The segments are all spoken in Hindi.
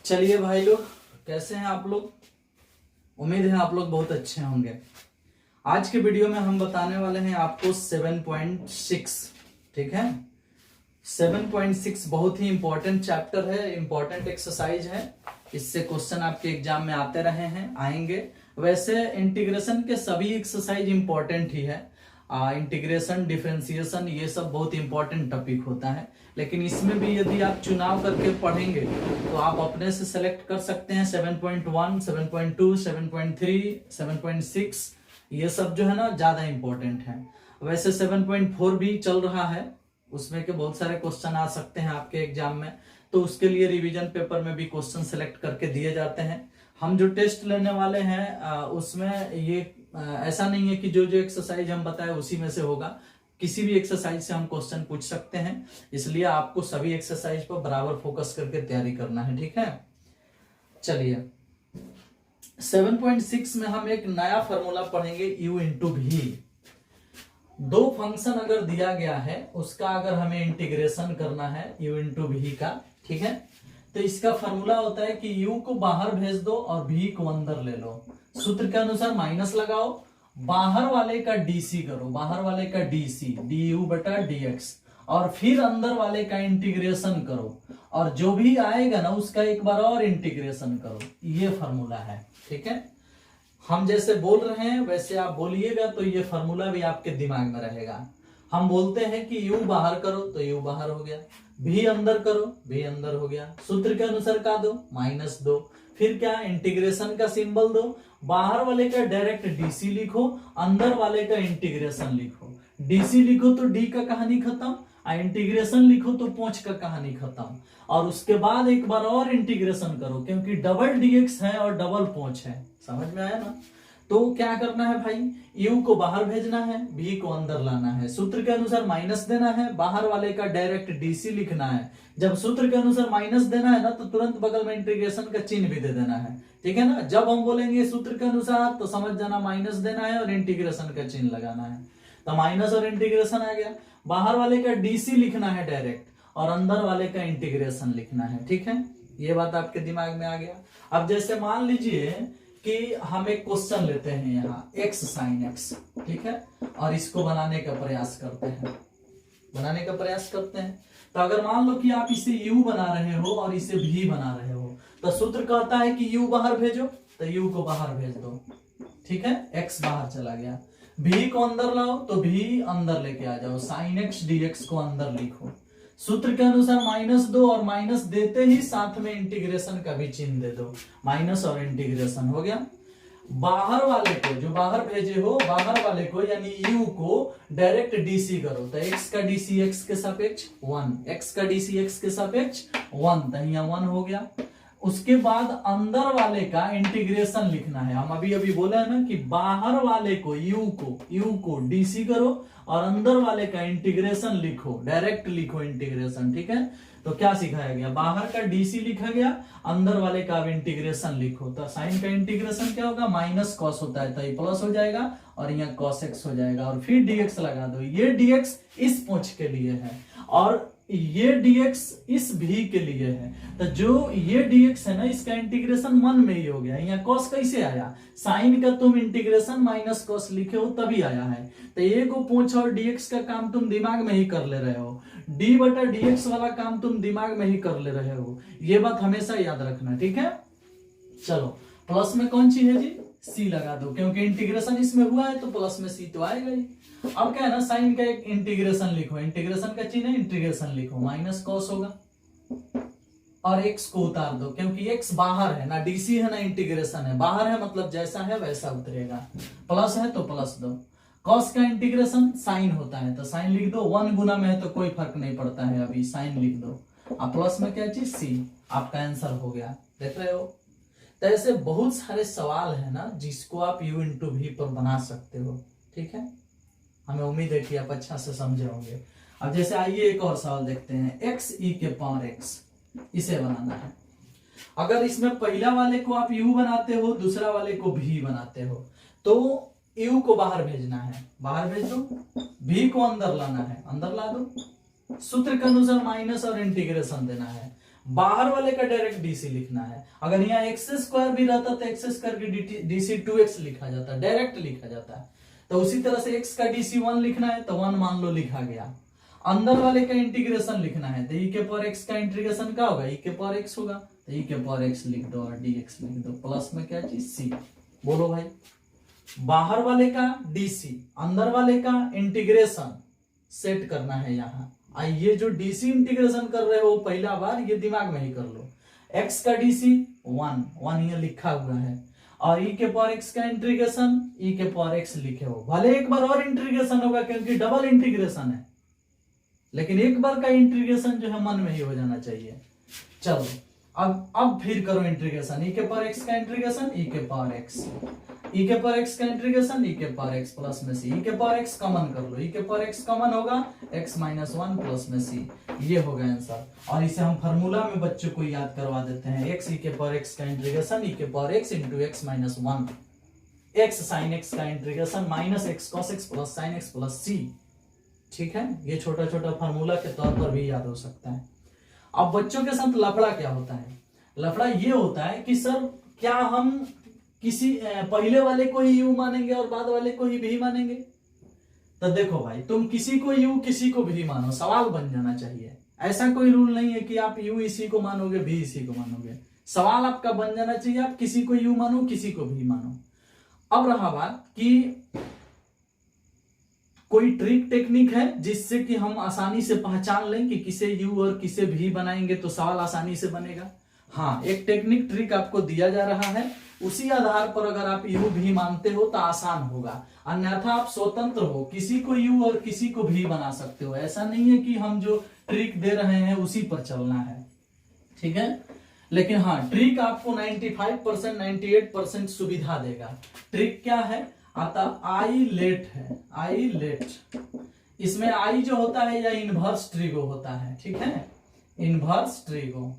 चलिए भाई लोग, कैसे हैं आप लोग। उम्मीद है आप लोग बहुत अच्छे होंगे। आज के वीडियो में हम बताने वाले हैं आपको 7.6। ठीक है, 7.6 बहुत ही इंपॉर्टेंट चैप्टर है, इंपॉर्टेंट एक्सरसाइज है। इससे क्वेश्चन आपके एग्जाम में आते रहे हैं, आएंगे। वैसे इंटीग्रेशन के सभी एक्सरसाइज इंपॉर्टेंट ही है। इंटीग्रेशन, डिफरेंशिएशन, ये सब बहुत इंपॉर्टेंट टॉपिक होता है। लेकिन इसमें भी यदि आप चुनाव करके पढ़ेंगे तो आप अपने से सेलेक्ट कर सकते हैं 7.1, 7.2, 7.3, 7.6। ये सब जो है ना ज्यादा इंपॉर्टेंट है। वैसे 7.4 भी चल रहा है, उसमें के बहुत सारे क्वेश्चन आ सकते हैं आपके एग्जाम में। तो उसके लिए रिवीजन पेपर में भी क्वेश्चन सेलेक्ट करके दिए जाते हैं। हम जो टेस्ट लेने वाले हैं उसमें ये ऐसा नहीं है कि जो जो एक्सरसाइज हम बताए उसी में से होगा। किसी भी एक्सरसाइज से हम क्वेश्चन पूछ सकते हैं, इसलिए आपको सभी एक्सरसाइज पर बराबर फोकस करके तैयारी करना है। ठीक है, चलिए 7.6 में हम एक नया फॉर्मूला पढ़ेंगे, u इंटू भी। दो फंक्शन अगर दिया गया है उसका अगर हमें इंटीग्रेशन करना है u इंटू भी का, ठीक है, तो इसका फॉर्मूला होता है कि u को बाहर भेज दो और v को अंदर ले लो। सूत्र के अनुसार माइनस लगाओ, बाहर वाले का डीसी करो, बाहर वाले का डीसी du बटा dx, और फिर अंदर वाले का इंटीग्रेशन करो, और जो भी आएगा ना उसका एक बार और इंटीग्रेशन करो। ये फॉर्मूला है। ठीक है, हम जैसे बोल रहे हैं वैसे आप बोलिएगा तो ये फॉर्मूला भी आपके दिमाग में रहेगा। हम बोलते हैं कि u बाहर करो तो u बाहर हो गया, v अंदर करो v अंदर हो गया। सूत्र के अनुसार का दो माइनस दो, फिर क्या इंटीग्रेशन का सिंबल दो, बाहर वाले का डायरेक्ट डीसी लिखो, अंदर वाले का इंटीग्रेशन लिखो। डीसी लिखो तो डी का कहानी खत्म, इंटीग्रेशन लिखो तो पोंछ का कहानी खत्म। और उसके बाद एक बार और इंटीग्रेशन करो, क्योंकि डबल डीएक्स है और डबल पोंछ है। समझ में आया ना। तो क्या करना है भाई, u को बाहर भेजना है, v को अंदर लाना है। सूत्र के अनुसार माइनस देना है, बाहर वाले का डायरेक्ट डीसी लिखना है। जब सूत्र के अनुसार माइनस देना है ना तो तुरंत बगल में इंटीग्रेशन का चिन्ह भी दे देना है। ठीक है ना, जब हम बोलेंगे सूत्र के अनुसार तो समझ जाना माइनस देना है और इंटीग्रेशन का चिन्ह लगाना है। तो माइनस और इंटीग्रेशन आ गया, बाहर वाले का डीसी लिखना है डायरेक्ट, और अंदर वाले का इंटीग्रेशन लिखना है। ठीक है, ये बात आपके दिमाग में आ गया। अब जैसे मान लीजिए कि हम एक क्वेश्चन लेते हैं यहाँ x sin x, ठीक है, और इसको बनाने का प्रयास करते हैं। तो अगर मान लो कि आप इसे u बना रहे हो और इसे v बना रहे हो, तो सूत्र कहता है कि u बाहर भेजो, तो u को बाहर भेज दो। ठीक है, x बाहर चला गया, v को अंदर लाओ तो v अंदर लेके आ जाओ, sin x dx को अंदर लिखो। सूत्र के अनुसार माइनस दो, और माइनस देते ही साथ में इंटीग्रेशन का भी चिन्ह दे दो। माइनस और इंटीग्रेशन हो गया। बाहर वाले को, जो बाहर भेजे हो, बाहर वाले को यानी u को डायरेक्ट डीसी करो, तो x का डीसी x के सापेक्ष 1, x का डीसी x के सापेक्ष 1, तो यहाँ 1 हो गया। उसके बाद अंदर वाले का इंटीग्रेशन लिखना है। हम अभी बोले हैं ना कि बाहर वाले को u को डीसी करो और अंदर वाले का इंटीग्रेशन लिखो, डायरेक्ट लिखो इंटीग्रेशन। ठीक है, तो क्या सिखाया गया, बाहर का डीसी लिखा गया, अंदर वाले का इंटीग्रेशन लिखो। तो साइन का इंटीग्रेशन क्या होगा, माइनस कॉस होता है तो ये प्लस हो जाएगा, और यहाँ कॉस एक्स हो जाएगा, और फिर dx लगा दो। ये dx इस पोंछ के लिए है और ये dx इस भी के लिए है। तो जो ये dx है ना, इसका इंटीग्रेशन 1 में ही हो गया। यहाँ cos कैसे आया, साइन का तुम इंटीग्रेशन माइनस कॉस लिखे हो तभी आया है। तो ये को पूछ और dx का काम तुम दिमाग में ही कर ले रहे हो, d बटा dx वाला काम तुम दिमाग में ही कर ले रहे हो। ये बात हमेशा याद रखना। ठीक है, चलो प्लस में कौन सी है जी, c लगा दो, क्योंकि इंटीग्रेशन इसमें हुआ है तो प्लस में c तो आएगा ही। अब क्या है ना, साइन का एक इंटीग्रेशन लिखो, इंटीग्रेशन का चिन्ह है, इंटीग्रेशन लिखो, माइनस कॉस होगा, और x को उतार दो, क्योंकि x बाहर है ना, डीसी है ना इंटीग्रेशन है, बाहर है मतलब जैसा है वैसा उतरेगा। प्लस है तो प्लस दो, कॉस का इंटीग्रेशन साइन होता है तो साइन लिख दो, 1 गुना में है तो कोई फर्क नहीं पड़ता है, अभी साइन लिख दो। अब प्लस में क्या चीज, c, आपका आंसर हो गया। देख रहे हो, तो ऐसे बहुत सारे सवाल है ना जिसको आप u इंटू भी पर बना सकते हो। ठीक है, हमें उम्मीद है कि आप अच्छा से समझे होंगे। अब जैसे आइए एक और सवाल देखते हैं, x e के पावर x, इसे बनाना है। अगर इसमें पहला वाले को आप u बनाते हो, दूसरा वाले को v बनाते हो, तो u को बाहर भेजना है, बाहर भेज दो, v को अंदर लाना है, अंदर ला दो। सूत्र के अनुसार माइनस और इंटीग्रेशन देना है, बाहर वाले का डायरेक्ट डीसी लिखना है। अगर यहाँ एक्स स्क्वायर भी रहता तो एक्स स्क्वायर की डीसी 2x लिखा जाता, डायरेक्ट लिखा जाता है। तो उसी तरह से x का डीसी 1 लिखना है तो 1 मान लो लिखा गया। अंदर वाले का इंटीग्रेशन लिखना है तो e के पावर x का इंटीग्रेशन क्या होगा, e के पावर x होगा, तो e के पावर x लिख दो और dx लिख दो, प्लस में क्या चीज c। बोलो भाई, बाहर वाले का डीसी, अंदर वाले का इंटीग्रेशन सेट करना है यहाँ। ये जो डीसी इंटीग्रेशन कर रहे हो पहला बार, ये दिमाग में ही कर लो। x का डीसी 1 ये लिखा हुआ है, और e के पावर x का इंटीग्रेशन e के पावर x लिखे हो। भले एक बार और इंटीग्रेशन होगा क्योंकि डबल इंटीग्रेशन है, लेकिन एक बार का इंटीग्रेशन जो है मन में ही हो जाना चाहिए। चलो अब फिर करो इंटीग्रेशन, e के पावर x का इंटीग्रेशन e के पावर x, e के पावर x का इंटीग्रेशन e के पावर x प्लस में c, e के पावर x कॉमन कर लो, e के पावर x कॉमन होगा x माइनस 1 प्लस में c। ये हो गया आंसर। और इसे हम फार्मूला में बच्चों को याद करवा देते हैं, x e के पावर x का इंटीग्रेशन e के power x into x minus 1, x sine x का integration minus x cos x plus sine x plus c। ठीक है, ये छोटा छोटा फार्मूला के तौर पर भी याद हो सकता है। अब बच्चों के साथ लफड़ा क्या होता है, लफड़ा ये होता है कि सर क्या हम किसी पहले वाले को ही u मानेंगे और बाद वाले को ही v मानेंगे। तो देखो भाई, तुम किसी को u किसी को v मानो, सवाल बन जाना चाहिए। ऐसा कोई रूल नहीं है कि आप u इसी को मानोगे v इसी को मानोगे, सवाल आपका बन जाना चाहिए आप किसी को u मानो किसी को v मानो। अब रहा बात कि कोई ट्रिक टेक्निक है जिससे कि हम आसानी से पहचान लें कि किसे u और किसे v बनाएंगे तो सवाल आसानी से बनेगा। हाँ, एक टेक्निक ट्रिक आपको दिया जा रहा है, उसी आधार पर अगर आप u v मानते हो तो आसान होगा, अन्यथा आप स्वतंत्र हो, किसी को u और किसी को v बना सकते हो। ऐसा नहीं है कि हम जो ट्रिक दे रहे हैं उसी पर चलना है, ठीक है। लेकिन हाँ, ट्रिक आपको 95% 98% सुविधा देगा। ट्रिक क्या है, अतः आई लेट है, आई लेट, इसमें आई जो होता है या इनवर्स ट्रिगो होता है, ठीक है, इनवर्स ट्रिगो।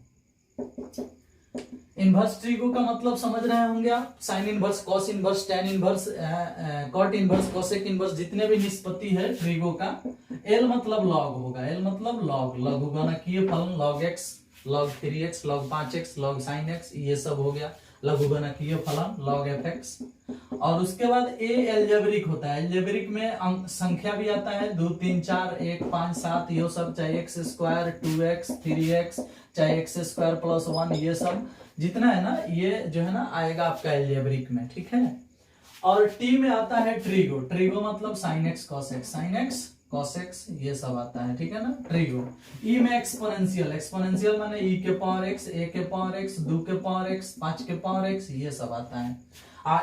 इनवर्स ट्रिगो का मतलब समझ रहे होंगे आप, sine inverse, cos inverse, tan inverse, cot inverse, cosec inverse, जितने भी निष्पत्ति है ट्रिगो का। एल मतलब लॉग होगा, एल मतलब लॉग, लघुगणकीय फलन, log x, log 3x, log 5x, log sine x, ये सब हो गया लघुगणकीय फलन, लॉग एफ एक्स। और उसके बाद ए एल्जेब्रिक होता है, एल्जेब्रिक में संख्या भी आता है 2 3 4 1 5 7, ये सब, चाहे एक्स स्क्वायर 2x 3x, चाहे एक्स स्क्वायर प्लस 1, ये सब जितना है ना, ये जो है ना आएगा आपका एल्जेब्रिक में, ठीक है। और टी में आता है ट्रिगो, ट्रिगो मतलब sine x cos x, sine x cos x, ये सब आता है, ठीक है ना, ट्रिगो। ई में एक्सपोनेंशियल, एक्सपोनेंशियल माने ई के पावर एक्स, ए के पावर एक्स, 2 के पावर एक्स, 5 के पावर एक्स, ये सब आता है।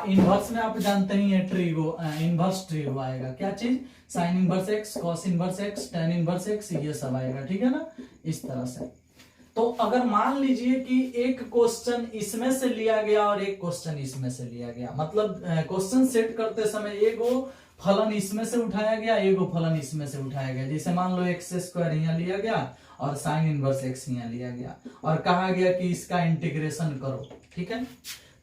इनवर्स में आप जानते ही हैं ट्रिगो, इनवर्स ट्रिगो आएगा, क्या चीज, sine inverse x, cos inverse x, tan inverse x, ये सब आएगा, ठीक है ना, इस तरह से। तो अगर मान लीजिए कि एक क्वेश्चन इसमें से लिया गया और एक क्वेश्चन इसमें से लिया गया, मतलब क्वेश्चन सेट करते समय एगो फलन इसमें से उठाया गया, एगो फलन इसमें से उठाया गया। जैसे मान लो एक्स स्क्वायर यहाँ लिया गया और साइन इनवर्स एक्स यहाँ लिया गया और कहा गया कि इसका इंटीग्रेशन करो, ठीक है।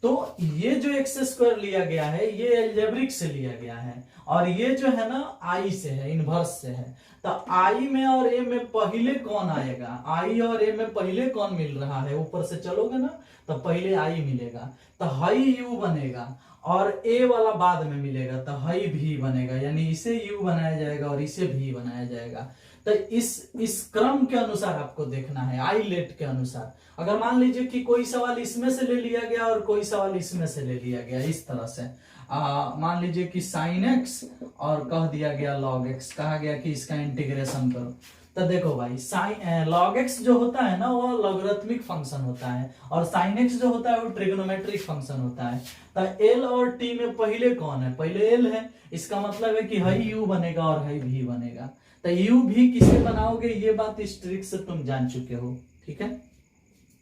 तो ये जो एक्स स्क्वायर लिया गया है ये एल्जेब्रिक से लिया गया है, और ये जो है ना आई से है, इनवर्स से है। तो आई में और ए में पहले कौन आएगा, आई और ए में पहले कौन मिल रहा है, ऊपर से चलोगे ना तो पहले आई मिलेगा, तो हाई यू बनेगा, और ए वाला बाद में मिलेगा तो हाई भी बनेगा, यानी इसे यू बनाया जाएगा और इसे भी बनाया जाएगा। तो इस क्रम के अनुसार आपको देखना है, आई लेट के अनुसार। अगर मान लीजिए कि कोई सवाल इसमें से ले लिया गया और कोई सवाल इसमें से ले लिया गया, इस तरह से मान लीजिए कि साइन एक्स और कह दिया गया लॉग एक्स, कहा गया कि इसका इंटीग्रेशन करो। तो देखो भाई, साइन लॉग एक्स जो होता है ना वो लॉगरिथमिक फंक्शन होता है, और साइन एक्स जो होता है वो ट्रिग्नोमेट्रिक फंक्शन होता है। तो एल और टी में पहले कौन है, पहले एल है, इसका मतलब है कि हाई यू बनेगा और हाई भी बनेगा। तो यू भी किसे बनाओगे, ये बात इस ट्रिक से तुम जान चुके हो, ठीक है।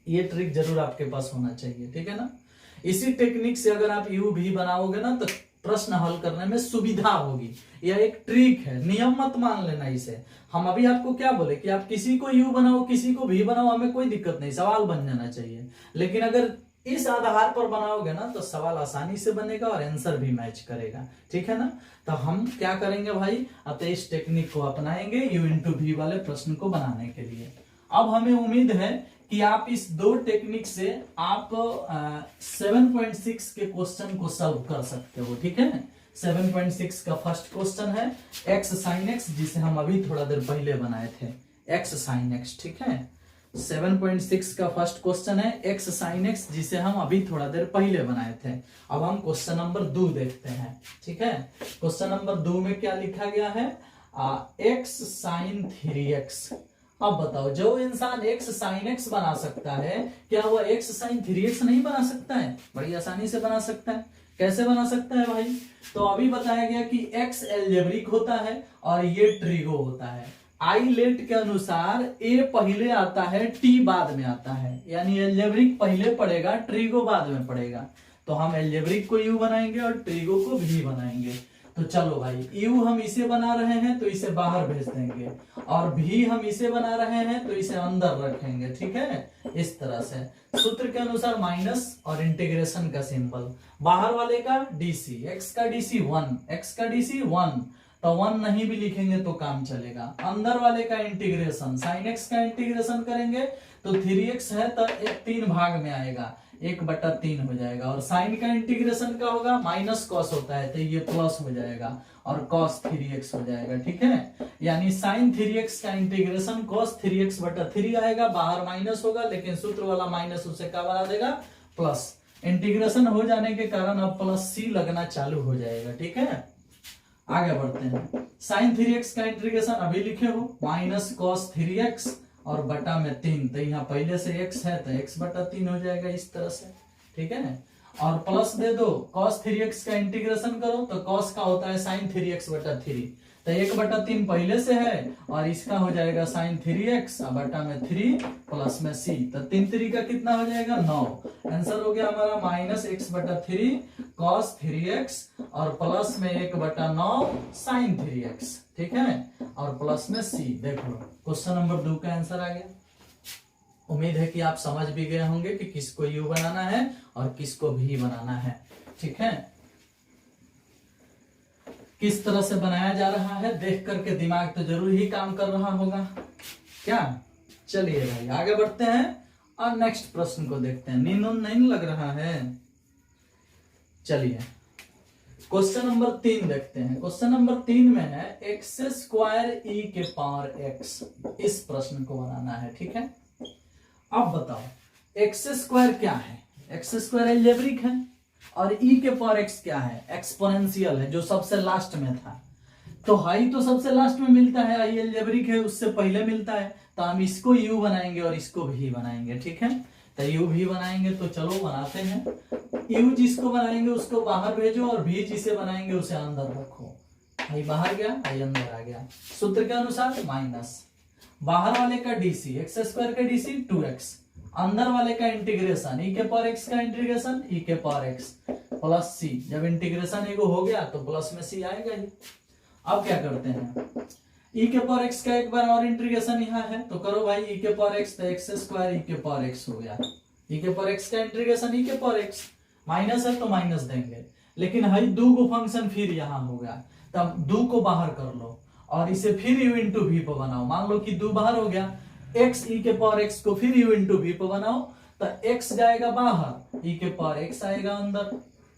ये ट्रिक जरूर आपके पास होना चाहिए, ठीक है ना। इसी टेक्निक से अगर आप यू भी बनाओगे ना तो प्रश्न हल करने में सुविधा होगी। यह एक ट्रिक है, नियम मत मान लेना इसे। हम अभी आपको क्या बोले कि आप किसी को यू बनाओ किसी को भी बनाओ, हमें कोई दिक्कत नहीं, सवाल बन जाना चाहिए। लेकिन अगर इस आधार पर बनाओगे ना तो सवाल आसानी से बनेगा और आंसर भी मैच करेगा, ठीक है ना। तो हम क्या करेंगे भाई, अतः इस टेक्निक को अपनाएंगे यू इंटू भी वाले प्रश्न को बनाने के लिए। अब हमें उम्मीद है कि आप इस दो टेक्निक से आप 7.6 के क्वेश्चन को सॉल्व कर सकते हो। ठीक है, 7.6 का फर्स्ट क्वेश्चन है x sin x, जिसे हम अभी थोड़ा देर पहले बनाए थे, x sin x। ठीक है, 7.6 का फर्स्ट क्वेश्चन है x sin x, जिसे हम अभी थोड़ा देर पहले बनाए थे। अब हम क्वेश्चन नंबर 2 देखते हैं। ठीक है, क्वेश्चन नंबर 2 में क्या लिखा गया है, x sin 3x। अब बताओ, जो इंसान x sin x बना सकता है, क्या वो x sin 3x नहीं बना सकता है? बड़ी आसानी से बना सकता है। कैसे बना सकता है भाई? तो अभी बताया गया कि x एल्जेब्रिक होता है और ये ट्रिगो होता है। आईलेट के अनुसार a पहले आता है, t बाद में आता है, यानी एल्जेब्रिक पहले पड़ेगा, ट्रिगो बाद में पड़ेगा। तो हम एल्जेब्रिक को u बनाएंगे और ट्रिगो को v बनाएंगे। तो चलो भाई, u हम इसे बना रहे हैं तो इसे बाहर भेज देंगे, और v हम इसे बना रहे हैं तो इसे अंदर रखेंगे। ठीक है, इस तरह से सूत्र के अनुसार माइनस और इंटीग्रेशन का सिंबल, बाहर वाले का dc, x का dc 1, x का dc 1, तो 1 नहीं भी लिखेंगे तो काम चलेगा। अंदर वाले का इंटीग्रेशन, sin x का इंटीग्रेशन करेंगे तो 3x है तो 3 भाग में आएगा, 1/3 हो जाएगा। और साइन का इंटीग्रेशन का होगा, माइनस कॉस होता है तो ये प्लस हो जाएगा और cos 3x हो जाएगा। ठीक है, यानी sin 3x का इंटीग्रेशन cos 3x/3 आएगा, बाहर माइनस होगा लेकिन सूत्र वाला माइनस उसे क्या बना देगा, प्लस। इंटीग्रेशन हो जाने के कारण अब प्लस c लगना चालू हो जाएगा। ठीक है, आगे बढ़ते हैं। sin 3x का इंटीग्रेशन अभी लिखे हो, माइनस cos 3x और बटा में 3, तो यहाँ पहले से x है तो x/3 हो जाएगा इस तरह से। ठीक है, और प्लस दे दो, cos 3x का इंटीग्रेशन करो तो cos का होता है sin 3x/3, तो 1/3 पहले से है और इसका हो जाएगा sin 3x बटा में 3 प्लस में c, तो 3 का कितना हो जाएगा, 9। आंसर हो गया हमारा -x/3 cos 3x और प्लस में 1/9 sin 3x। ठीक है, और प्लस में c। देखो क्वेश्चन नंबर 2 का आंसर आ गया। उम्मीद है कि आप समझ भी गए होंगे कि किसको u बनाना है और किसको v बनाना है। ठीक है, किस तरह से बनाया जा रहा है देख करके दिमाग तो जरूर ही काम कर रहा होगा क्या? चलिए भाई आगे बढ़ते हैं और नेक्स्ट प्रश्न को देखते हैं। नींद नहीं लग रहा है? चलिए क्वेश्चन नंबर 3 देखते हैं। क्वेश्चन नंबर 3 में है x² e के पावर x, इस प्रश्न को बनाना है। ठीक है, अब बताओ x² क्या है? x² एल्जेब्रिक है और e के पावर x क्या है? एक्सपोनेंशियल है, जो सबसे लास्ट में था। तो हाई तो सबसे लास्ट में मिलता है, आई एल्जेब्रिक है उससे पहले मिलता है, तो हम इसको u बनाएंगे और इसको v बनाएंगे। ठीक है, तो u v बनाएंगे, तो चलो बनाते हैं। u जिसको बनाएंगे उसको बाहर भेजो और v जिसे बनाएंगे उसे अंदर रखो। आई बाहर गया, आई अंदर आ गया। सूत्र के अनुसार माइनस, बाहर वाले का dc, x² का dc 2x, अंदर वाले का इंटीग्रेशन e के पावर x का इंटीग्रेशन e के पावर x प्लस c। जब इंटीग्रेशन एगो हो गया तो प्लस में c आएगा ही। अब क्या करते हैं, e के पावर x का एक बार और इंटीग्रेशन यहाँ है तो करो भाई, e के पावर x, तो x² e के पावर x हो गया। e के पावर x का इंटीग्रेशन e के पावर x, माइनस है तो माइनस देंगे, लेकिन हाई 2 को फंक्शन फिर यहाँ हो गया, तब 2 को बाहर कर लो और इसे फिर u इंटू v पर बनाओ। मान लो कि 2 बाहर हो गया, x e के पावर x को फिर u इंटू v पर बनाओ, तो x जाएगा बाहर, e के पावर x आएगा अंदर।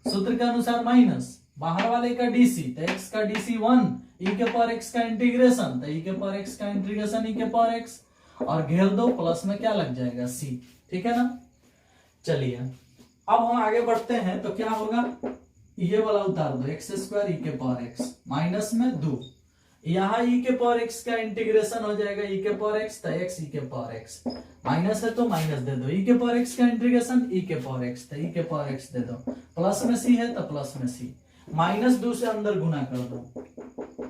सूत्र के अनुसार माइनस, बाहर वाले का dc, तो x का dc 1, e के पावर x का इंटीग्रेशन, तो e के पावर x का इंटीग्रेशन e के पावर x, और घेर दो, प्लस में क्या लग जाएगा c। ठीक है ना? चलिए अब हम आगे बढ़ते हैं, तो क्या होगा, ये वाला उतार दो, x² e के पावर x माइनस में 2, यहाँ e के पावर x का इंटीग्रेशन हो जाएगा e के पावर x, तो x e के पावर x, माइनस है तो माइनस दे दो, e के पावर x का इंटीग्रेशन e के पावर x, तो e के पावर x दे दो, प्लस में c है तो प्लस में c, माइनस 2 से अंदर गुना कर दो,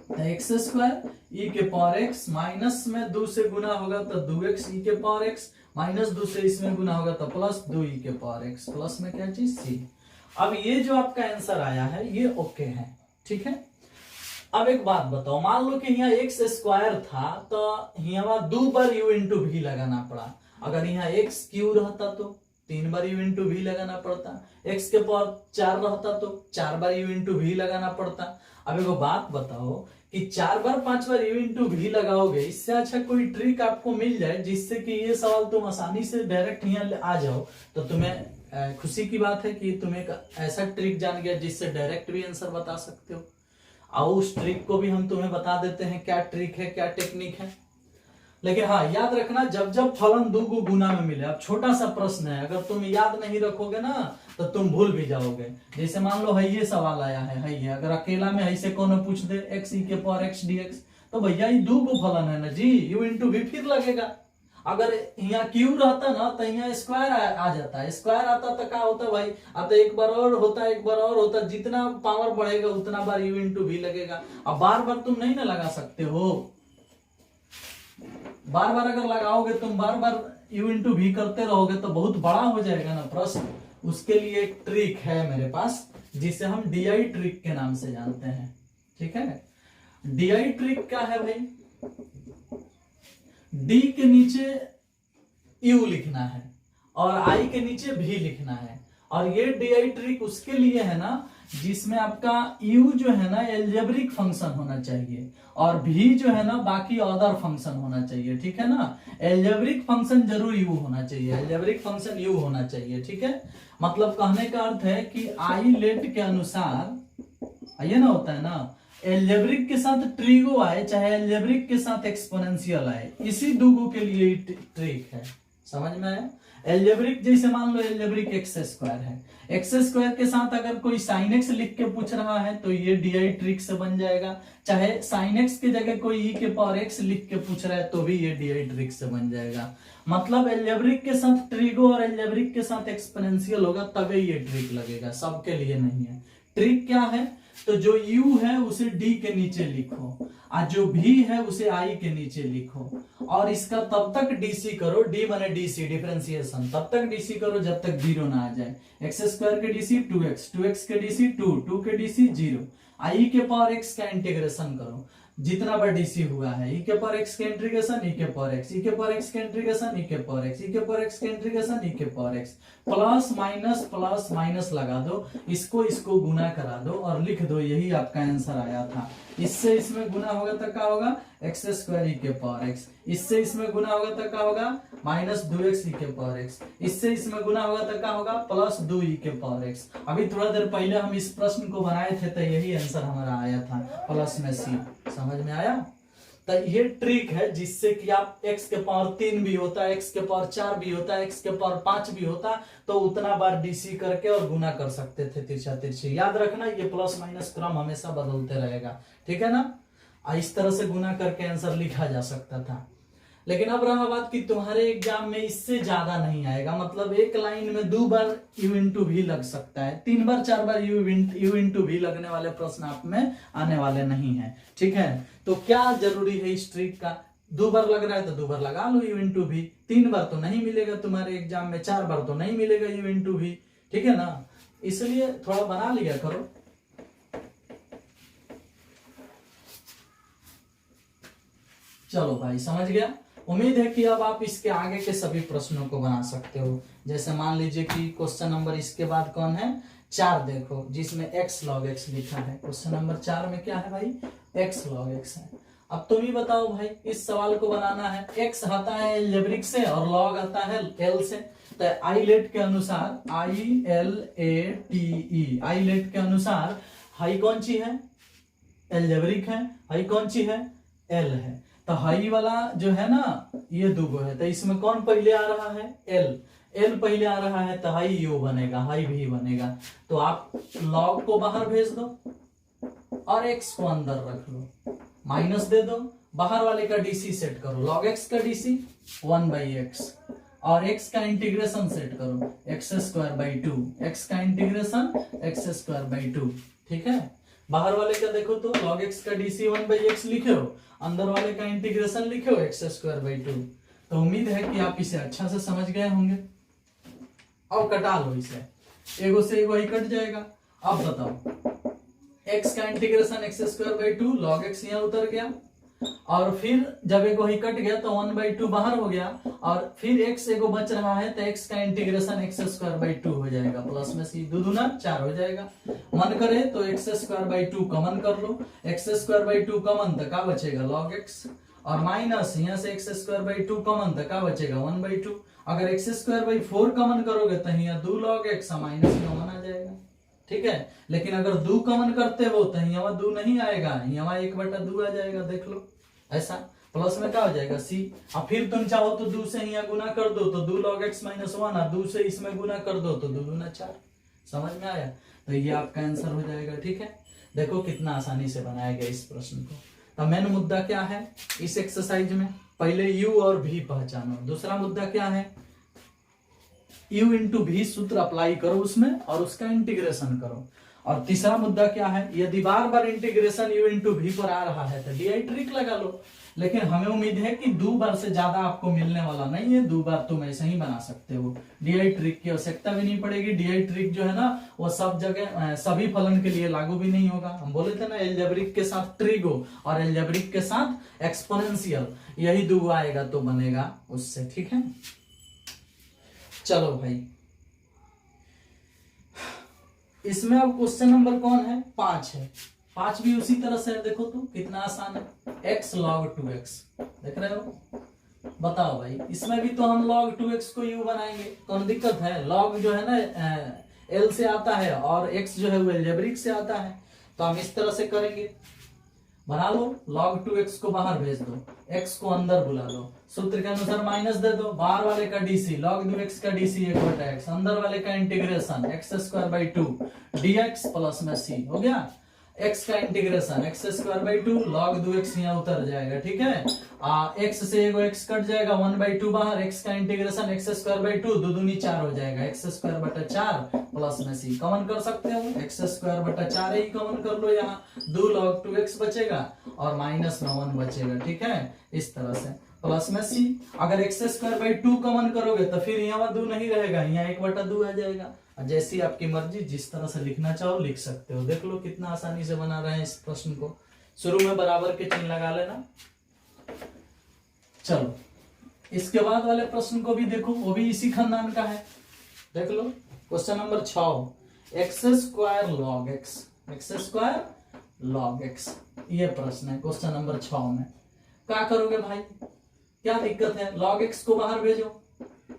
तो x² e के पावर x माइनस में 2 से गुना होगा तो 2x e के पावर x, माइनस 2 से इसमें गुना होगा तो प्लस 2 e के पावर x, प्लस में क्या चीज c। अब ये जो आपका आंसर आया है ये ओके है। ठीक है, अब एक बात बताओ, मान लो कि यहाँ x² था तो यहाँ 2 बार u इंटू v लगाना पड़ा। अगर यहाँ x³ रहता तो 3 बार u इंटू v लगाना पड़ता, x के पावर 4 रहता तो 4 बार u इंटू v लगाना पड़ता। अब एगो बात बताओ कि 4 बार 5 बार u इंटू भी लगाओगे, इससे अच्छा कोई ट्रिक आपको मिल जाए जिससे कि ये सवाल तुम आसानी से डायरेक्ट यहाँ आ जाओ, तो तुम्हें खुशी की बात है कि तुम एक ऐसा ट्रिक जान गया जिससे डायरेक्ट भी आंसर बता सकते हो। आओ उस ट्रिक को भी हम तुम्हें बता देते हैं, क्या ट्रिक है, क्या टेक्निक है। लेकिन हाँ, याद रखना, जब जब फलन दो को गुना में मिले, अब छोटा सा प्रश्न है, अगर तुम याद नहीं रखोगे ना तो तुम भूल भी जाओगे। जैसे मान लो है ये सवाल आया है ये, अगर अकेला में ऐसे कौन पूछ दे x e के पावर x dx, तो भैया ये दो को फलन है ना जी, u इंटू भी फिर लगेगा। अगर यहाँ क्यू रहता ना तो यहाँ स्क्वायर आ जाता है, स्क्वायर आता तो क्या होता भाई, आता एक बार और होता, एक बार और होता, जितना पावर बढ़ेगा उतना बार u इंटू भी लगेगा। अब बार बार तुम नहीं ना लगा सकते हो, बार बार अगर लगाओगे तुम, बार बार u इंटू भी करते रहोगे तो बहुत बड़ा हो जाएगा ना प्रश्न। उसके लिए एक ट्रिक है मेरे पास जिसे हम DI ट्रिक के नाम से जानते हैं, ठीक है। DI ट्रिक क्या है भाई, D के नीचे U लिखना है और I के नीचे भी लिखना है। और ये DI ट्रिक उसके लिए है ना जिसमें आपका U जो है ना एल्जेब्रिक फंक्शन होना चाहिए और भी जो है ना बाकी अदर फंक्शन होना चाहिए, ठीक है ना। एल्जेब्रिक फंक्शन जरूर U होना चाहिए, एल्जेब्रिक फंक्शन U होना चाहिए, ठीक है। मतलब कहने का अर्थ है कि आई लेट के अनुसार ये ना होता है ना, एल्जेब्रिक के साथ ट्रिगो आए चाहे एल्जेब्रिक के साथ एक्सपोनेंशियल आए, इसी दुगो के लिए ट्रिक है, समझ में आया। एल्जेब्रिक जैसे मान लो एल्जेब्रिक एक्स स्क्वायर है, एक्स स्क्वायर के साथ अगर कोई साइन एक्स लिख के पूछ रहा है तो ये DI ट्रिक से बन जाएगा, चाहे साइन एक्स की जगह कोई e के पावर x लिख के पूछ रहा है तो भी ये DI ट्रिक से बन जाएगा। मतलब एल्जेब्रिक के साथ ट्रिगो और एल्जेब्रिक के साथ एक्सपोनेंशियल होगा तभी ये ट्रिक लगेगा, सबके लिए नहीं है। ट्रिक क्या है, तो जो u है उसे d के नीचे लिखो और जो v है उसे i के नीचे लिखो और इसका तब तक DC करो, d माने DC डिफरेंशिएशन, तब तक DC करो जब तक 0 ना आ जाए। एक्स स्क्वायर के DC 2x, 2x के DC 2, 2 के DC 0, i के पावर x का इंटीग्रेशन करो जितना बार DC हुआ है, e के पावर x का इंटीग्रेशन e के पावर x, e के पावर x का इंटीग्रेशन e के पावर x, e के पावर x का इंटीग्रेशन e के पावर x, प्लस माइनस लगा दो, इसको गुना करा दो और लिख दो, यही आपका आंसर आया था। इससे इसमें गुना होगा तो क्या होगा, एक्स स्क्वायर ई के पावर एक्स, इससे इसमें गुना होगा तो क्या होगा, माइनस 2x ई के पावर एक्स, इससे इसमें गुना होगा तो क्या होगा, प्लस 2 ई के पावर एक्स। अभी थोड़ा देर पहले हम इस प्रश्न को बनाए थे तो यही आंसर हमारा आया था, प्लस में c। समझ में आया। तो ये ट्रिक है जिससे कि आप x के पावर 3 भी होता है, x के पावर 4 भी होता है, x के पावर 5 भी होता तो उतना बार DC करके और गुना कर सकते थे तिरछा तिरछी। याद रखना ये प्लस माइनस क्रम हमेशा बदलते रहेगा, ठीक है ना। इस तरह से गुना करके आंसर लिखा जा सकता था। लेकिन अब रहा बात कि तुम्हारे एग्जाम में इससे ज्यादा नहीं आएगा, मतलब एक लाइन में 2 बार u इंटू भी लग सकता है, 3 बार 4 बार u इंटू भी लगने वाले प्रश्न आप में आने वाले नहीं है, ठीक है। तो क्या जरूरी है इस ट्रिक का, 2 बार लग रहा है तो 2 बार लगा लो u इंटू भी, 3 बार तो नहीं मिलेगा तुम्हारे एग्जाम में, 4 बार तो नहीं मिलेगा u इंटू भी, ठीक है ना। इसलिए थोड़ा बना लिया करो। चलो भाई समझ गया। उम्मीद है कि अब आप इसके आगे के सभी प्रश्नों को बना सकते हो। जैसे मान लीजिए कि क्वेश्चन नंबर इसके बाद कौन है, 4 देखो, जिसमें x log x लिखा है। क्वेश्चन नंबर 4 में क्या है भाई, x log x है। अब तुम ही बताओ भाई, इस सवाल को बनाना है, x आता है एल्जेब्रिक से और log आता है l से। तो आईलेट के अनुसार, ILATE, आईलेट के अनुसार हाई कौन सी है, एल्जेब्रिक है, हाई कौन सी है, l है। तो हाई वाला जो है ना ये दुगो है, तो इसमें कौन पहले आ रहा है, l पहले आ रहा है, तो हाई u बनेगा, हाई भी बनेगा। तो आप log को बाहर भेज दो और x को अंदर रख लो, माइनस दे दो, बाहर वाले का DC सेट करो, log x का DC 1/x और x का इंटीग्रेशन सेट करो, x²/2, x का इंटीग्रेशन x²/2, ठीक है। बाहर वाले का देखो तो log x का DC 1/x लिखे हो, अंदर वाले का इंटीग्रेशन लिखे हो x²/2। तो उम्मीद है कि आप इसे अच्छा से समझ गए होंगे। अब कटा लो इसे, एगो से एगो ही कट जाएगा। अब बताओ, x का इंटीग्रेशन x²/2, log x यहाँ उतर गया, और फिर जब एक वही कट गया तो 1/2 बाहर हो गया, और फिर x एगो बच रहा है तो x का इंटीग्रेशन x² 2 हो जाएगा, प्लस में c 2 दूना 4 हो जाएगा। मन करे तो x² 2 कॉमन कर लो, x² 2 कॉमन तो क्या बचेगा log x, और माइनस यहाँ से x² 2 कॉमन तो क्या बचेगा 1/2। अगर x² 4 कॉमन करोगे तो यहाँ 2 log x माइनस में 1 आ जाएगा, ठीक है। लेकिन अगर 2 कॉमन करते हो तो यहाँ 2 नहीं आएगा, यहाँ 1/2 आ जाएगा, देख लो ऐसा। प्लस में क्या हो जाएगा c, और फिर तुम चाहो तो 2 से यहाँ गुना कर दो तो 2 log x माइनस 1, और 2 से इसमें गुना कर दो तो 2 दूना 4। समझ में आया? तो ये आपका आंसर हो जाएगा, ठीक है। देखो कितना आसानी से बनाया गया इस प्रश्न को। तो मेन मुद्दा क्या है इस एक्सरसाइज में, पहले u और v पहचानो। दूसरा मुद्दा क्या है, u इंटू v सूत्र अप्लाई करो उसमें और उसका इंटीग्रेशन करो। और तीसरा मुद्दा क्या है, यदि बार बार इंटीग्रेशन u इंटू v पर आ रहा है तो डी ट्रिक लगा लो। लेकिन हमें उम्मीद है कि 2 बार से ज्यादा आपको मिलने वाला नहीं है, 2 बार तुम ऐसे ही बना सकते हो, डी ट्रिक की आवश्यकता भी नहीं पड़ेगी। डी ट्रिक जो है ना वो सब जगह सभी फलन के लिए लागू भी नहीं होगा। हम बोले थे ना एल्जेब्रिक के साथ ट्रिगो और एल्जेब्रिक के साथ एक्सपोनेंशियल, यही 2 आएगा तो बनेगा उससे, ठीक है। चलो भाई, इसमें अब क्वेश्चन नंबर कौन है 5 है। 5 भी उसी तरह से है, देखो तो कितना आसान है, x log 2x, देख रहे हो। बताओ भाई, इसमें भी तो हम log 2x को u बनाएंगे, कौन दिक्कत है। log जो है ना l से आता है और x जो है वो एल्जेब्रिक से आता है, तो हम इस तरह से करेंगे। बना लो, log 2x को बाहर भेज दो, x को अंदर बुला लो, सूत्र के अनुसार माइनस दे दो, बाहर वाले का dc log 2x का dc 1/x, अंदर वाले का इंटीग्रेशन x² 2 dx प्लस में c हो गया। x का इंटीग्रेशन x² 2 log 2x यहाँ उतर जाएगा, ठीक है। x से एगो x कट जाएगा, 1/2 बाहर, x का इंटीग्रेशन x² 2 2 दूनी 4 हो जाएगा, x² 4 प्लस में c कॉमन कर सकते हो, x² 4 ही कॉमन कर लो, यहाँ 2 log 2x बचेगा और माइनस में 1 बचेगा, ठीक है। इस तरह से प्लस में c, अगर x² 2 कॉमन करोगे तो फिर यहाँ 2 नहीं रहेगा, यहाँ 1/2 आ जाएगा। जैसी आपकी मर्जी, जिस तरह से लिखना चाहो लिख सकते हो। देख लो कितना आसानी से बना रहे हैं इस प्रश्न को। शुरू में बराबर के चिन्ह लगा लेना। चलो इसके बाद वाले प्रश्न को भी देखो, वो भी इसी खानदान का है। देख लो question number 6, x² log x, x² log x, ये प्रश्न है क्वेश्चन नंबर 6 में। क्या करोगे भाई, क्या दिक्कत है, log x को बाहर भेजो,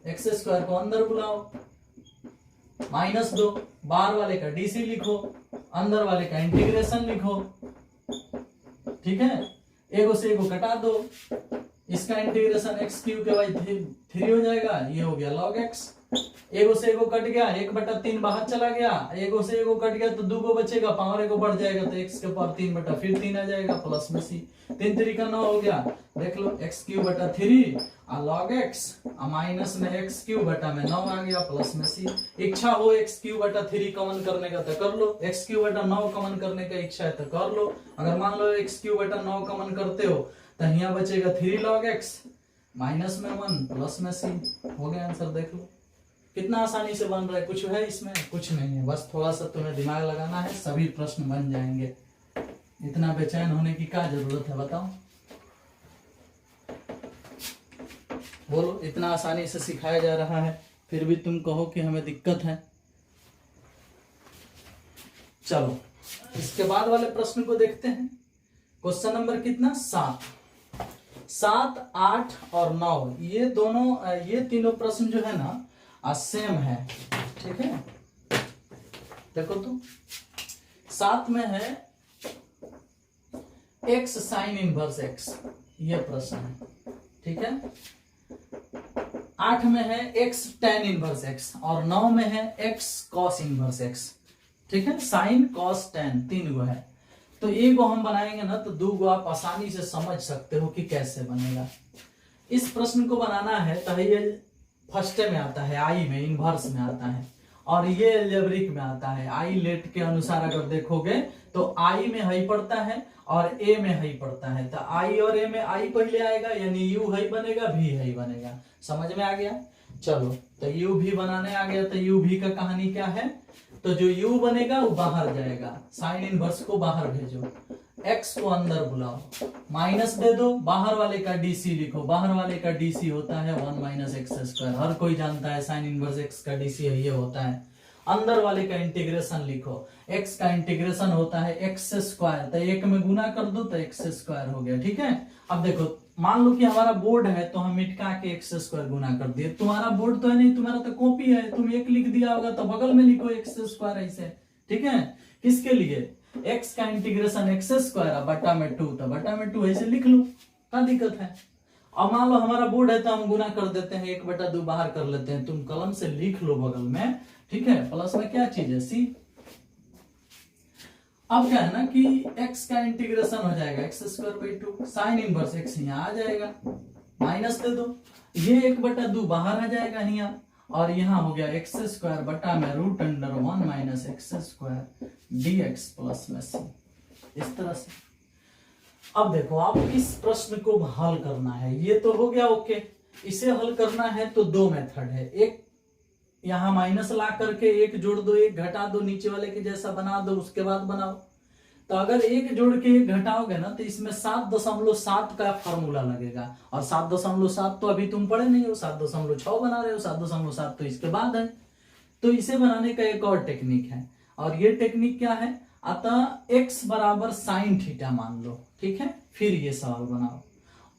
x² को अंदर बुलाओ, माइनस 2, बाहर वाले का डीसी लिखो, अंदर वाले का इंटीग्रेशन लिखो, ठीक है। एगो से एगो कटा दो, इसका इंटीग्रेशन x³ 3 हो जाएगा, ये हो गया log x। एगो से एगो कट गया, 1/3 बाहर चला गया, एगो से एगो कट गया तो 2 को बचेगा, पावर एगो बढ़ जाएगा तो x के पावर 3 फिर 3 आ जाएगा, प्लस में c 3 3 का 9 हो गया। देख लो x³ 3 log x माइनस में x³ में 9 आ गया, प्लस में c। इच्छा हो x³ 3 कॉमन करने का तो कर लो, x³ 9 कॉमन करने का इच्छा है तो कर लो। अगर मान लो x³ 9 कॉमन करते हो तो यहाँ बचेगा 3 log x माइनस में 1 प्लस में c, हो गया आंसर। देख लो कितना आसानी से बन रहा है, कुछ है इसमें, कुछ नहीं है, बस थोड़ा सा तुम्हें दिमाग लगाना है, सभी प्रश्न बन जाएंगे। इतना बेचैन होने की क्या जरूरत है बताओ, बोलो। इतना आसानी से सिखाया जा रहा है फिर भी तुम कहो कि हमें दिक्कत है। चलो इसके बाद वाले प्रश्न को देखते हैं। क्वेश्चन नंबर कितना 7, 8 और 9, ये दोनों ये तीनों प्रश्न जो है ना सेम है, ठीक है। देखो तो 7 में है x sin इनवर्स x, ये प्रश्न है, ठीक है। 8 में है x tan इनवर्स x और 9 में है x cos इनवर्स x, ठीक है। sin cos tan 3 गो है, तो एक गो हम बनाएंगे ना तो 2 गो आप आसानी से समझ सकते हो कि कैसे बनेगा। इस प्रश्न को बनाना है तो ये फर्स्ट में आता है, आई में इनवर्स में आता है, और ये एल्जेब्रिक में आता है। आई लेट के अनुसार अगर देखोगे तो आई में हाई पड़ता है और ए में हाई पड़ता है, तो आई और ए में आई पहले आएगा, यानी यू हाई बनेगा, भी हाई बनेगा। समझ में आ गया। चलो तो यू भी बनाने आ गया, तो यू भी का कहानी क्या है, तो जो u बनेगा वो बाहर जाएगा, साइन इनवर्स को बाहर भेजो, x को अंदर बुलाओ, माइनस दे दो, बाहर वाले का dc लिखो, बाहर वाले का dc होता है 1 माइनस एक्स स्क्वायर, हर कोई जानता है साइन इनवर्स x का dc है, ये होता है। अंदर वाले का इंटीग्रेशन लिखो, x का इंटीग्रेशन होता है एक्स स्क्वायर, तो एक में गुना कर दो तो एक्स स्क्वायर हो गया, ठीक है। अब देखो मान लो कि हमारा बोर्ड है तो हम मिटका के एक्स स्क्वायर गुना कर दिए, तुम्हारा बोर्ड तो है नहीं, तुम्हारा तो कॉपी है, तुम एक लिख दिया होगा तो बगल में लिखो एक्स स्क्वायर ऐसे, ठीक है। किसके लिए, x का इंटीग्रेशन एक्स स्क्वायर बटा में 2, तो बटा में 2 ऐसे लिख लो, क्या दिक्कत है। अब मान लो हमारा बोर्ड है तो हम गुना कर देते हैं, 1/2 बाहर कर लेते हैं, तुम कलम से लिख लो बगल में, ठीक है। प्लस में क्या चीज है, c। अब क्या है ना कि x का इंटीग्रेशन हो जाएगा x square by 2, sine inverse x यहाँ आ जाएगा, माइनस दे दो, ये 1/2 बाहर आ जाएगा यहाँ, और यहाँ हो गया एक्स स्क्वायर बटा में √1 minus x square dx plus में c, इस तरह से। अब देखो आप इस प्रश्न को हल करना है, ये तो हो गया ओके। इसे हल करना है तो दो मेथड है, एक यहाँ माइनस ला करके एक जोड़ दो, एक घटा दो, नीचे वाले के जैसा बना दो, उसके बाद बनाओ। तो अगर एक जोड़ के एक घटाओगे ना तो इसमें 7.7 का फॉर्मूला लगेगा, और 7.7 तो अभी तुम पढ़े नहीं हो, 7.6 बना रहे हो, 7.7 तो इसके बाद है। तो इसे बनाने का एक और टेक्निक है, और ये टेक्निक क्या है, अतः x बराबर साइन थीटा मान लो, ठीक है। फिर ये सवाल बनाओ,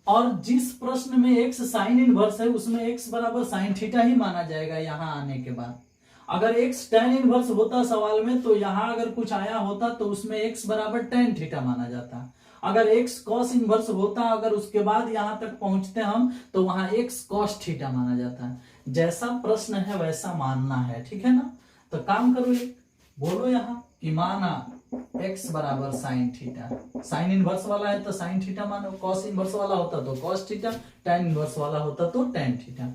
और जिस प्रश्न में x साइन इनवर्स है उसमें x बराबर साइन थीटा ही माना जाएगा यहाँ आने के बाद। अगर x tan इनवर्स होता सवाल में तो यहाँ अगर कुछ आया होता तो उसमें x बराबर tan थीटा माना जाता। अगर x cos इनवर्स होता, अगर उसके बाद यहाँ तक पहुंचते हम तो वहां x cos थीटा माना जाता है। जैसा प्रश्न है वैसा मानना है, ठीक है ना। तो काम करो, एक बोलो यहाँ कि माना x बराबर साइन थीटा, साइन इनवर्स वाला है तो साइन थीटा मानो, कॉस इनवर्स वाला होता तो कॉस थीटा, टैन इनवर्स वाला होता तो टैन थीटा।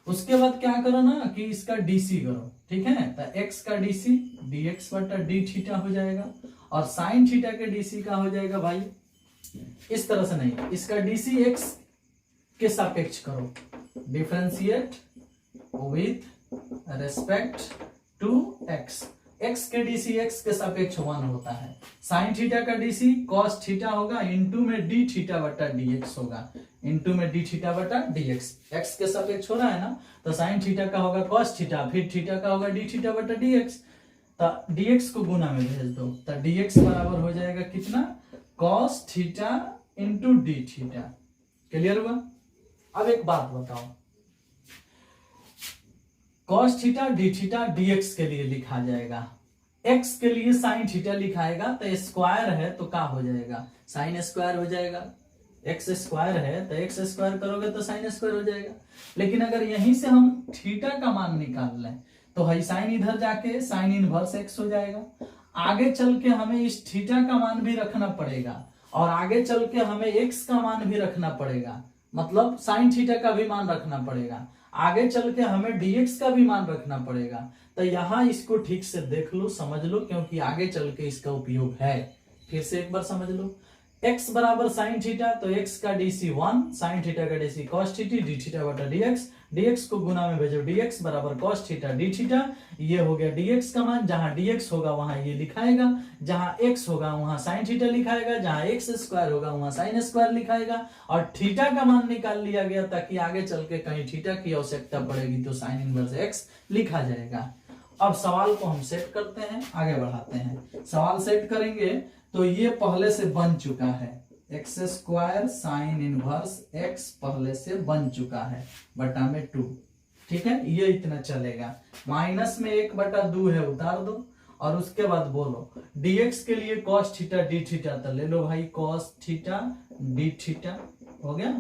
उसके बाद क्या करो ना कि इसका डीसी करो, ठीक है। तो x का डीसी dx बटा डी थीटा हो जाएगा, और साइन थीटा के डीसी का हो जाएगा भाई इस तरह से नहीं, इसका डीसी x के सापेक्ष करो, differentiate with respect to x, x के डीसी x के सापेक्ष 1 होता है, साइन थीटा का डीसी cos थीटा होगा, इनटू में डी थीटा बटा dx होगा, इनटू में डी थीटा बटा dx, x के सापेक्ष हो रहा है ना, तो साइन थीटा का होगा cos थीटा, फिर थीटा का होगा डी थीटा बटा dx, तो dx को गुना में भेज दो, तो dx बराबर हो जाएगा कितना, cos theta into D theta. Clear हुआ। अब एक बात बताओ, cos theta D theta dx के लिए लिखा जाएगा, x के लिए साइन थीटा लिखाएगा तो स्क्वायर है तो क्या हो जाएगा, साइन स्क्वायर हो जाएगा, x स्क्वायर है तो x स्क्वायर करोगे तो साइन स्क्वायर हो जाएगा। लेकिन अगर यहीं से हम थीटा का मान निकाल लें तो है साइन इधर जाके साइन इनवर्स x हो जाएगा, आगे चल के हमें इस थीटा का मान भी रखना पड़ेगा, और आगे चल के हमें x का मान भी रखना पड़ेगा, मतलब साइन थीटा का भी मान रखना पड़ेगा, आगे चल के हमें dx का भी मान रखना पड़ेगा। तो यहाँ इसको ठीक से देख लो, समझ लो, क्योंकि आगे चल के इसका उपयोग है। फिर से एक बार समझ लो, x बराबर साइन थीटा, तो x का डीसी 1, साइन थीटा का डीसी cos थीटा, डी थीटा बटा dx, dx को गुना में भेजो, dx बराबर cos थीटा डी थीटा, ये हो गया dx का मान, जहां dx होगा वहां ये लिखाएगा, जहां x होगा वहां साइन थीटा लिखाएगा, जहां x स्क्वायर होगा वहां साइन स्क्वायर लिखाएगा, और थीटा का मान निकाल लिया गया ताकि आगे चल के कहीं थीटा की आवश्यकता पड़ेगी तो साइन इनवर्स x लिखा जाएगा। अब सवाल को हम सेट करते हैं, आगे बढ़ाते हैं। सवाल सेट करेंगे तो ये पहले से बन चुका है, x square sine inverse x पहले से बन चुका है बटा में 2, ठीक है, ये इतना चलेगा। माइनस में 1/2 है, उतार दो, और उसके बाद बोलो dx के लिए cos थीटा डी थीटा, तो ले लो भाई cos थीटा डी थीटा, हो गया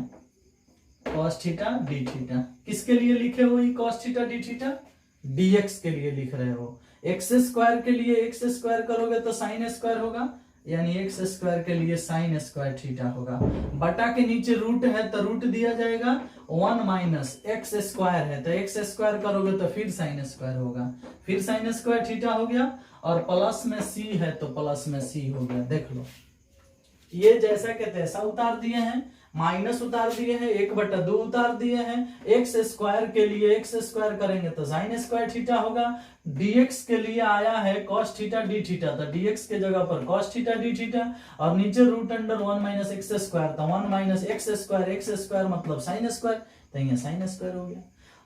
cos थीटा डी थीटा। किसके लिए लिखे हो ये cos theta D theta, dx के लिए लिख रहे हो। एक्स स्क्वायर के लिए x स्क्वायर करोगे तो साइन स्क्वायर होगा, यानी एक्स स्क्वायर के लिए साइन स्क्वायर थीटा होगा, बटा के नीचे रूट है तो रूट दिया जाएगा, 1 माइनस एक्स स्क्वायर है तो एक्स स्क्वायर करोगे तो फिर साइन स्क्वायर होगा, फिर साइन स्क्वायर थीटा हो गया, और प्लस में c है तो प्लस में c हो गया। देख लो, ये जैसा के तैसा उतार दिए हैं। माइनस उतार दिए हैं, 1/2 उतार दिए हैं। एक्स स्क्वायर के लिए एक्स स्क्वायर करेंगे तो साइन स्क्वायर थीटा होगा। dx के लिए आया है cos थीटा डी थीटा, तो dx के जगह पर cos थीटा डी थीटा, और नीचे root under 1 minus x square, तो 1 माइनस एक्स स्क्वायर मतलब साइन स्क्वायर, तो यहाँ साइन स्क्वायर हो गया।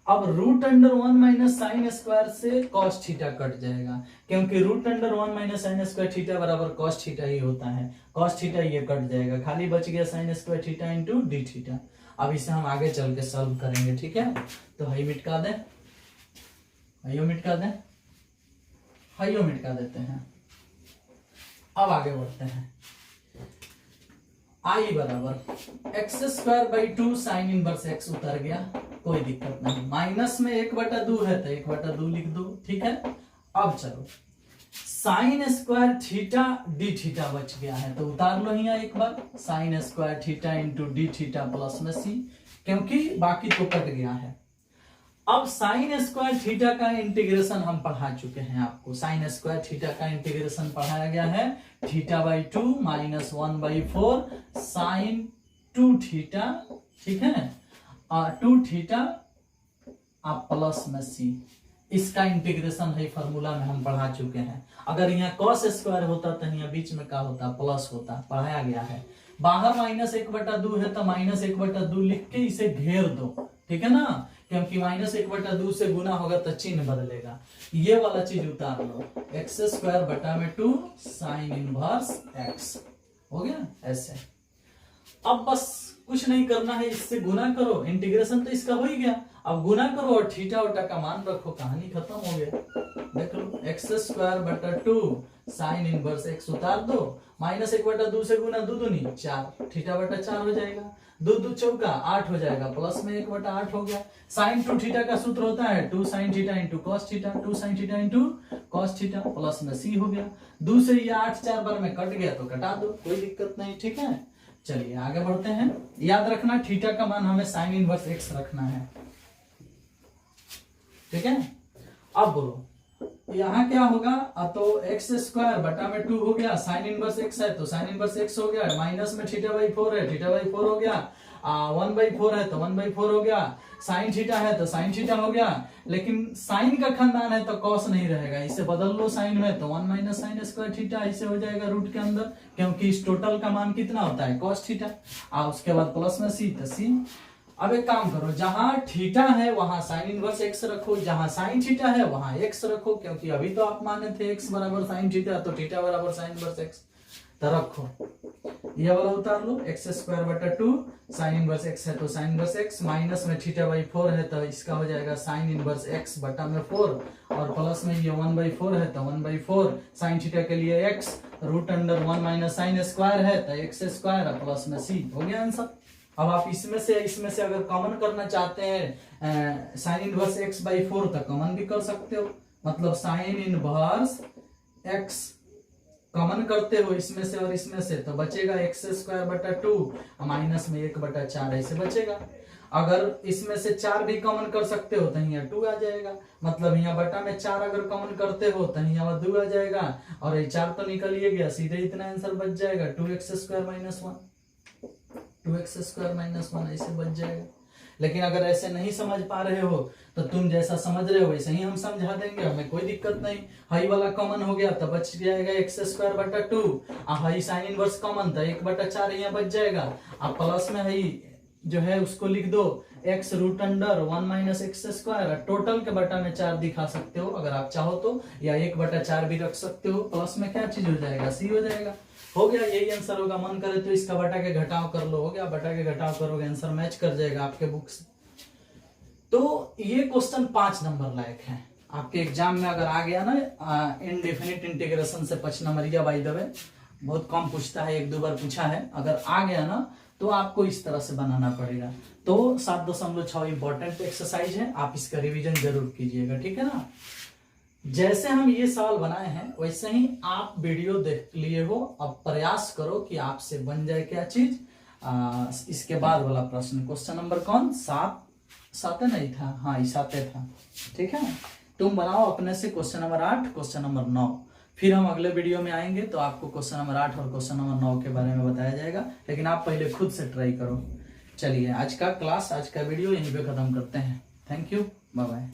अब root under 1 minus sine square से cos थीटा कट जाएगा, क्योंकि root under 1 minus sine square theta बराबर cos थीटा ही होता है। cos थीटा ये कट जाएगा, खाली बच गया sign square theta into D theta. अब इसे हम आगे चल के सॉल्व करेंगे, ठीक है। तो हाई मिटका दें, हाइयो मिटका दें, हाइयो मिटका देते हैं। अब आगे बढ़ते हैं। आई बराबर x square by 2 sine inverse x उतर गया, कोई दिक्कत नहीं। माइनस में 1/2 है तो 1/2 लिख दो, ठीक है। अब चलो sine square theta D theta बच गया है, तो उतार लो यहाँ एक बार, sine square theta into D theta plus में सी, क्योंकि बाकी तो कट गया है। अब साइन स्क्वायर थीटा का इंटीग्रेशन हम पढ़ा चुके हैं आपको, साइन स्क्वायर थीटा का इंटीग्रेशन पढ़ाया गया है, theta by 2 minus 1/4 sine 2 theta, ठीक है, 2 थीटा प्लस में सी, इसका इंटीग्रेशन है फॉर्मूला में हम पढ़ा चुके हैं। अगर यहाँ cos स्क्वायर होता तो यहाँ बीच में क्या होता, प्लस होता, पढ़ाया गया है। बाहर माइनस 1/2 है तो माइनस 1/2 लिख के इसे घेर दो, ठीक है ना, क्योंकि माइनस 1/2 से गुना होगा तो चिन्ह बदलेगा। ये वाला चीज उतार लो, एक्स स्क्वायर बटा में 2 साइन इनवर्स एक्स हो गया ऐसे। अब बस कुछ नहीं करना है, इससे गुना करो, इंटीग्रेशन तो इसका हो ही गया। अब गुना करो और थीटा ओटा का मान रखो, कहानी खत्म हो गया। देख लो एक्स स्क्वायर बटा 2 साइन इनवर्स एक्स उतार दो, माइनस 1/2 से गुना 2 दूनी 4, थीटा बटा 4 हो जाएगा, 2 2 चौका 8 हो जाएगा, प्लस में 1/8 हो गया। साइन 2 थीटा का सूत्र होता है 2 sine theta into cos theta, 2 sine theta into cos theta, plus में सी हो गया। 2 से ये 8 4 बार में कट गया तो कटा दो, कोई दिक्कत नहीं, ठीक है। चलिए आगे बढ़ते हैं। याद रखना थीटा का मान हमें साइन इनवर्स एक्स रखना है, ठीक है। अब बोलो यहाँ क्या होगा, तो एक्स स्क्वायर बटा में 2 हो गया, साइन इनवर्स एक्स है तो साइन इनवर्स एक्स हो गया, माइनस में थीटा बाई 4 है, थीटा बाई 4 हो गया, 1/4 है तो 1/4 हो गया, साइन थीटा है तो साइन थीटा हो गया। लेकिन साइन का खानदान है तो कॉस नहीं रहेगा, इसे बदल लो साइन में, तो 1 माइनस साइन स्क्वायर थीटा इसे हो जाएगा रूट के अंदर, क्योंकि इस टोटल का मान कितना होता है कॉस थीटा। उसके बाद प्लस में सी, तो सी। अब एक काम करो, जहां थीटा है वहां साइन इनवर्स एक्स रखो, जहां साइन थीटा है वहां एक्स रखो, क्योंकि अभी तो आप माने थे एक्स बराबर साइन थीटा, तो थीटा बराबर साइन इनवर्स एक्स, तो रखो। ये वाला उतार लो, एक्स स्क्वायर बटा 2 साइन इनवर्स एक्स है तो साइन इनवर्स एक्स, माइनस में थीटा बाई 4 है तो इसका हो जाएगा साइन इनवर्स एक्स बटा में 4, और प्लस में ये 1/4 है तो 1/4 साइन थीटा के लिए x, root under 1 minus sine square है तो एक्स स्क्वायर, प्लस में सी, हो गया आंसर। अब आप इसमें से अगर कॉमन करना चाहते हैं साइन इनवर्स एक्स बाई 4 तो कॉमन भी कर सकते हो, मतलब साइन इनवर्स एक्स कॉमन करते हो इसमें से और इसमें से, तो बचेगा एक्स स्क्वायर बटा 2 माइनस में 1/4 ऐसे बचेगा। अगर इसमें से 4 भी कॉमन कर सकते हो तो यहाँ 2 आ जाएगा, मतलब यहाँ बटा में 4 अगर कॉमन करते हो तो यहाँ 2 आ जाएगा, और ये 4 तो निकल ही गया, सीधे इतना आंसर बच जाएगा 2x square minus 1, 2x square minus 1 ऐसे बच जाएगा। लेकिन अगर ऐसे नहीं समझ पा रहे हो तो तुम जैसा समझ रहे हो वैसे ही हम समझा देंगे, हमें कोई दिक्कत नहीं। हाई वाला कॉमन हो गया तो बच जाएगा एक्स स्क्वायर बटा 2, हाई साइन इनवर्स कॉमन था 1/4 यहाँ बच जाएगा। अब प्लस में हाई जो है उसको लिख दो x root under 1 minus x square, total के बटा में 4 दिखा सकते हो अगर आप चाहो तो, या 1/4 भी रख सकते हो। प्लस में क्या चीज हो जाएगा, सी हो जाएगा। हो गया, यही आंसर होगा। मन करे तो इसका बटा के घटाव कर लो, हो गया, बटा के घटाव करोगे आंसर मैच कर जाएगा आपके बुक से। तो ये क्वेश्चन 5 नंबर लायक है आपके एग्जाम में अगर आ गया ना, इनडेफिनिट इंटीग्रेशन से 5 नंबरिया बाय द वे, बहुत कम पूछता है, 1-2 बार पूछा है। अगर आ गया ना तो आपको इस तरह से बनाना पड़ेगा। तो 7.6 इंपॉर्टेंट एक्सरसाइज है, आप इसका रिवीजन जरूर कीजिएगा, ठीक है ना। जैसे हम ये सवाल बनाए हैं वैसे ही आप वीडियो देख लिए हो, अब प्रयास करो कि आपसे बन जाए क्या चीज। इसके बाद वाला प्रश्न क्वेश्चन नंबर कौन 7 नहीं था, हाँ 7 था, ठीक है। तुम बनाओ अपने से क्वेश्चन नंबर 8, क्वेश्चन नंबर 9, फिर हम अगले वीडियो में आएंगे तो आपको क्वेश्चन नंबर 8 और क्वेश्चन नंबर 9 के बारे में बताया जाएगा, लेकिन आप पहले खुद से ट्राई करो। चलिए आज का वीडियो यहीं पे खत्म करते हैं। Thank you, bye bye.